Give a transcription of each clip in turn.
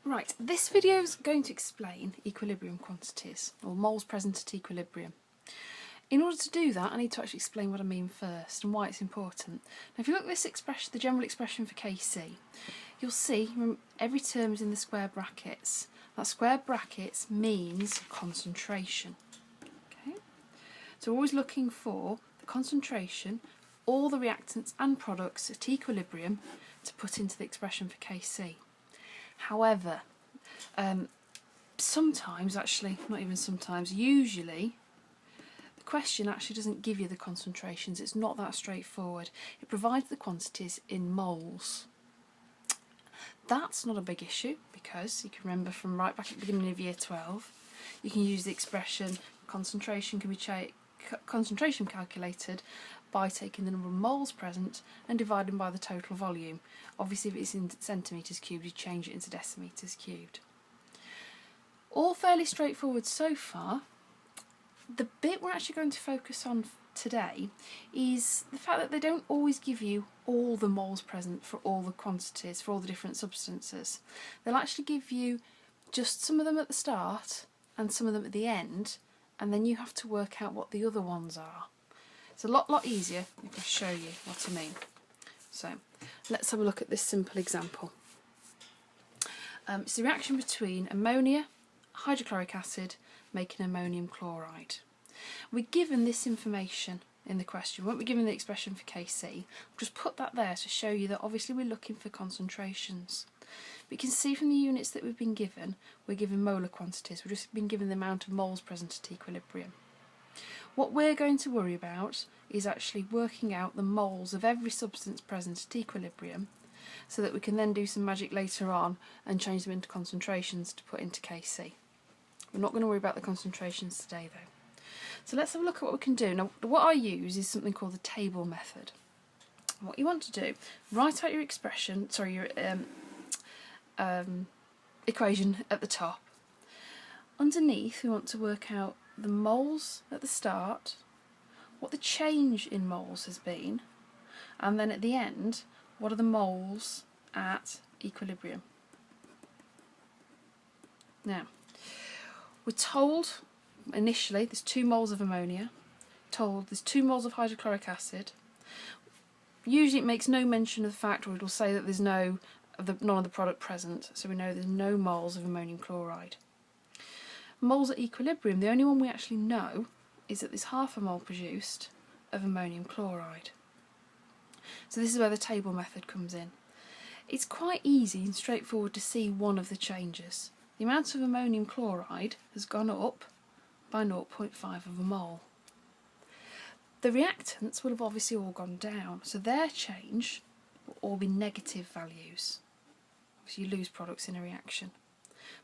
Right, this video is going to explain equilibrium quantities, or moles present at equilibrium. In order to do that, I need to actually explain what I mean first and why it's important. Now, if you look at this expression, the general expression for Kc, you'll see every term is in the square brackets. That square brackets means concentration. Okay? So we're always looking for the concentration, all the reactants and products at equilibrium to put into the expression for Kc. However, sometimes, actually, not even sometimes, usually, the question actually doesn't give you the concentrations. It's not that straightforward. It provides the quantities in moles. That's not a big issue because you can remember from right back at the beginning of year 12, you can use the expression concentration can be concentration calculated by taking the number of moles present and dividing by the total volume. Obviously, if it's in centimetres cubed, you change it into decimetres cubed. All fairly straightforward so far. The bit we're actually going to focus on today is the fact that they don't always give you all the moles present for all the quantities, for all the different substances. They'll actually give you just some of them at the start and some of them at the end, and then you have to work out what the other ones are. It's a lot easier if I show you what I mean. So let's have a look at this simple example. It's the reaction between ammonia, hydrochloric acid, making ammonium chloride. We're given this information in the question. We won't be given the expression for Kc. I'll just put that there to show you that obviously we're looking for concentrations. But you can see from the units that we've been given, we're given molar quantities. We've just been given the amount of moles present at equilibrium. What we're going to worry about is actually working out the moles of every substance present at equilibrium so that we can then do some magic later on and change them into concentrations to put into Kc. We're not going to worry about the concentrations today though. So let's have a look at what we can do. Now, what I use is something called the table method. What you want to do, write out your expression, your equation at the top. Underneath, we want to work out the moles at the start, what the change in moles has been, and then at the end, what are the moles at equilibrium. Now, we're told initially there's 2 moles of ammonia, told there's 2 moles of hydrochloric acid. Usually it makes no mention of the fact, or it'll say that there's none of the product present, so we know there's no moles of ammonium chloride. Moles at equilibrium, the only one we actually know is that there's half a mole produced of ammonium chloride. So this is where the table method comes in. It's quite easy and straightforward to see one of the changes. The amount of ammonium chloride has gone up by 0.5 of a mole. The reactants will have obviously all gone down, so their change will all be negative values. Obviously you lose products in a reaction.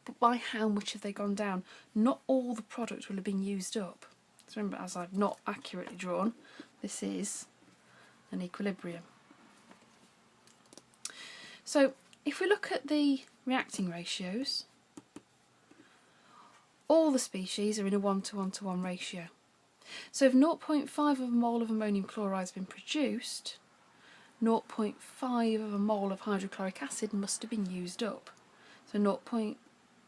But by how much have they gone down? Not all the product will have been used up. So remember, as I've not accurately drawn, this is an equilibrium. So if we look at the reacting ratios, all the species are in a 1:1:1 ratio. So if 0.5 of a mole of ammonium chloride has been produced, 0.5 of a mole of hydrochloric acid must have been used up. So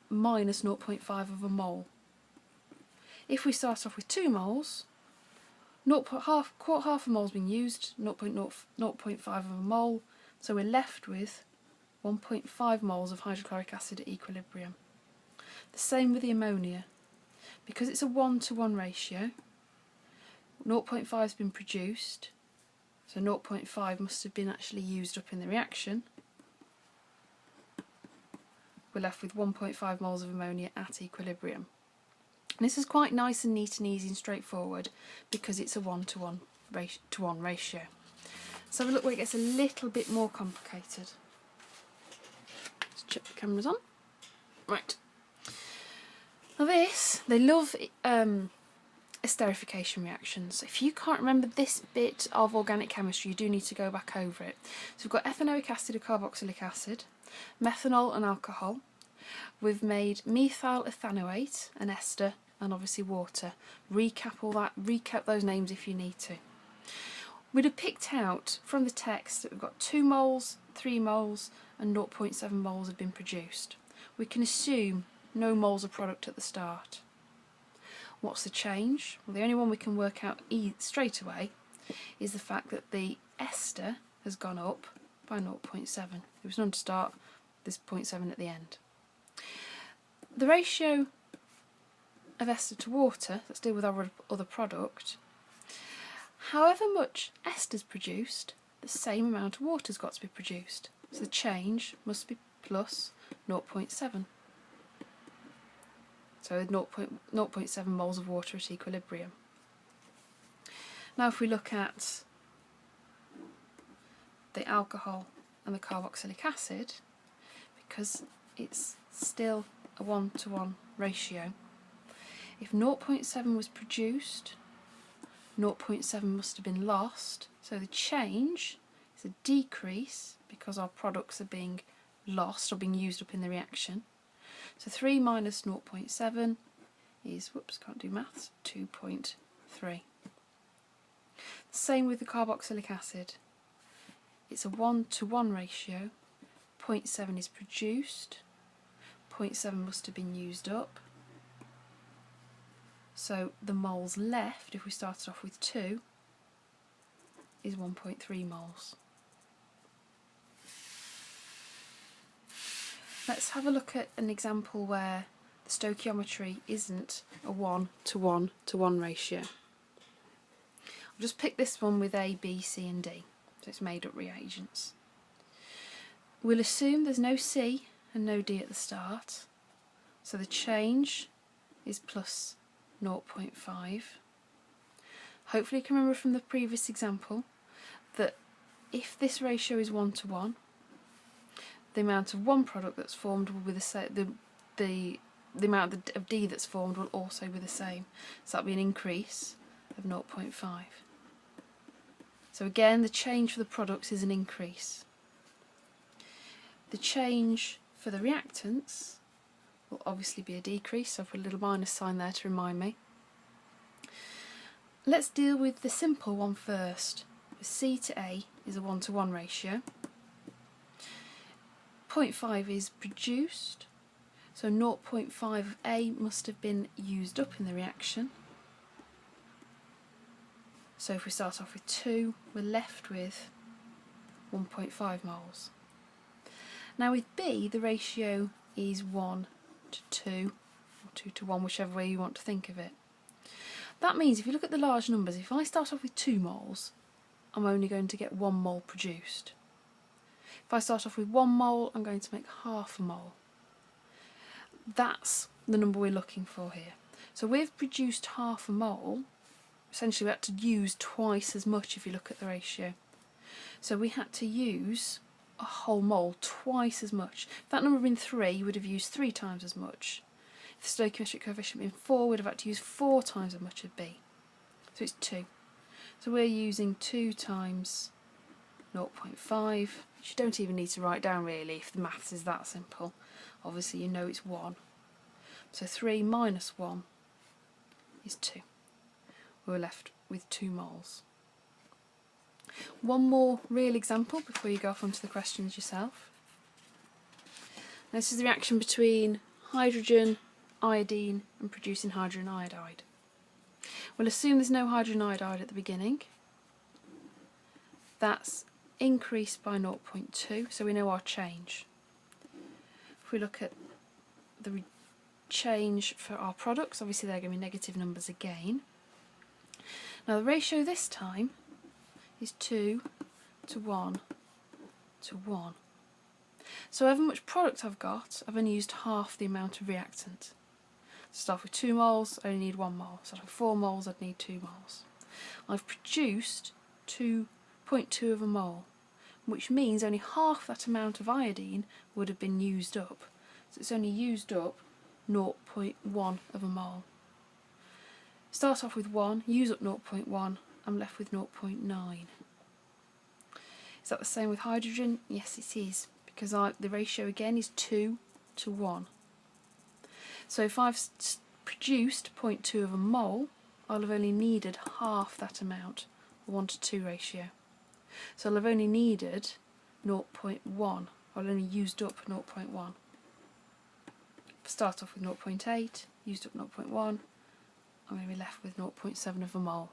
minus 0.5 of a mole. If we start off with 2 moles, half a mole's been used, 0.5 of a mole, so we're left with 1.5 moles of hydrochloric acid at equilibrium. The same with the ammonia. Because it's a 1:1 ratio, 0.5 has been produced, so 0.5 must have been actually used up in the reaction. We're left with 1.5 moles of ammonia at equilibrium. And this is quite nice and neat and easy and straightforward because it's a 1:1 ratio. Let's have a look where it gets a little bit more complicated. Let's check the cameras on. Right. Now this, they love esterification reactions. If you can't remember this bit of organic chemistry, you do need to go back over it. So we've got ethanoic acid and carboxylic acid, methanol and alcohol. We've made methyl ethanoate, an ester, and obviously water. Recap those names if you need to. We'd have picked out from the text that we've got 2 moles, 3 moles and 0.7 moles have been produced. we can assume no moles of product at the start. What's the change? Well, the only one we can work out straight away is the fact that the ester has gone up by 0.7. There was none to start, there's 0.7 at the end. The ratio of ester to water, let's deal with our other product. However much ester is produced, the same amount of water has got to be produced. So the change must be plus 0.7. So 0.7 moles of water at equilibrium. Now if we look at the alcohol and the carboxylic acid, because it's still a 1-to-1 ratio, if 0.7 was produced, 0.7 must have been lost, so the change is a decrease because our products are being lost or being used up in the reaction. So 3 minus 0.7 is, whoops, can't do maths, 2.3. Same with the carboxylic acid. It's a 1-to-1 ratio. 0.7 is produced, 0.7 must have been used up. So the moles left, if we started off with 2, is 1.3 moles. Let's have a look at an example where the stoichiometry isn't a 1-to-1 ratio. I'll just pick this one with A, B, C and D, so it's made up reagents. We'll assume there's no C and no D at the start, so the change is plus 0.5. Hopefully you can remember from the previous example that if this ratio is 1-to-1, the amount of one product that's formed will be the amount of D that's formed will also be the same. So that'll be an increase of 0.5. So again, the change for the products is an increase. The change for the reactants will obviously be a decrease, so I'll put a little minus sign there to remind me. Let's deal with the simple one first. C to A is a 1-to-1 ratio. 0.5 is produced, so 0.5 of A must have been used up in the reaction. So if we start off with 2, we're left with 1.5 moles. Now with B, the ratio is 1-to-2, or 2-to-1, whichever way you want to think of it. That means if you look at the large numbers, if I start off with 2 moles, I'm only going to get 1 mole produced. If I start off with 1 mole, I'm going to make half a mole. That's the number we're looking for here. So we've produced half a mole. Essentially we had to use twice as much if you look at the ratio. So we had to use a whole mole, twice as much. If that number had been 3, you would have used 3 times as much. If the stoichiometric coefficient had been 4, we'd have had to use 4 times as much of B. So it's 2. So we're using 2 times 0.5, which you don't even need to write down really if the maths is that simple. Obviously you know it's 1. So 3 minus 1 is 2. We're left with 2 moles. One more real example before you go off onto the questions yourself. Now, this is the reaction between hydrogen, iodine and producing hydrogen iodide. We'll assume there's no hydrogen iodide at the beginning. That's increased by 0.2, so we know our change. If we look at the change for our products, obviously they're going to be negative numbers again. Now the ratio this time is 2-to-1-to-1. So however much product I've got, I've only used half the amount of reactant. To start with 2 moles, I only need 1 mole. So with 4 moles, I'd need 2 moles. I've produced 2.2 of a mole, which means only half that amount of iodine would have been used up. So it's only used up 0.1 of a mole. Start off with 1, use up 0.1, I'm left with 0.9. Is that the same with hydrogen? Yes it is, because the ratio again is 2-to-1. So if I've produced 0.2 of a mole, I'll have only needed half that amount, a 1-to-2 ratio. So I'll have only needed 0.1, I'll only used up 0.1. start off with 0.8, used up 0.1, I'm going to be left with 0.7 of a mole.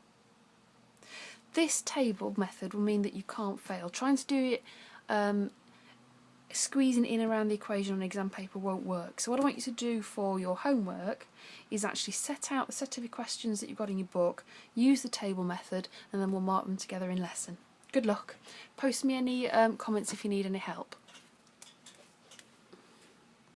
This table method will mean that you can't fail. Trying to do it squeezing in around the equation on exam paper won't work. So what I want you to do for your homework is actually set out the set of questions that you've got in your book, use the table method, and then we'll mark them together in lesson. Good luck. Post me any comments if you need any help.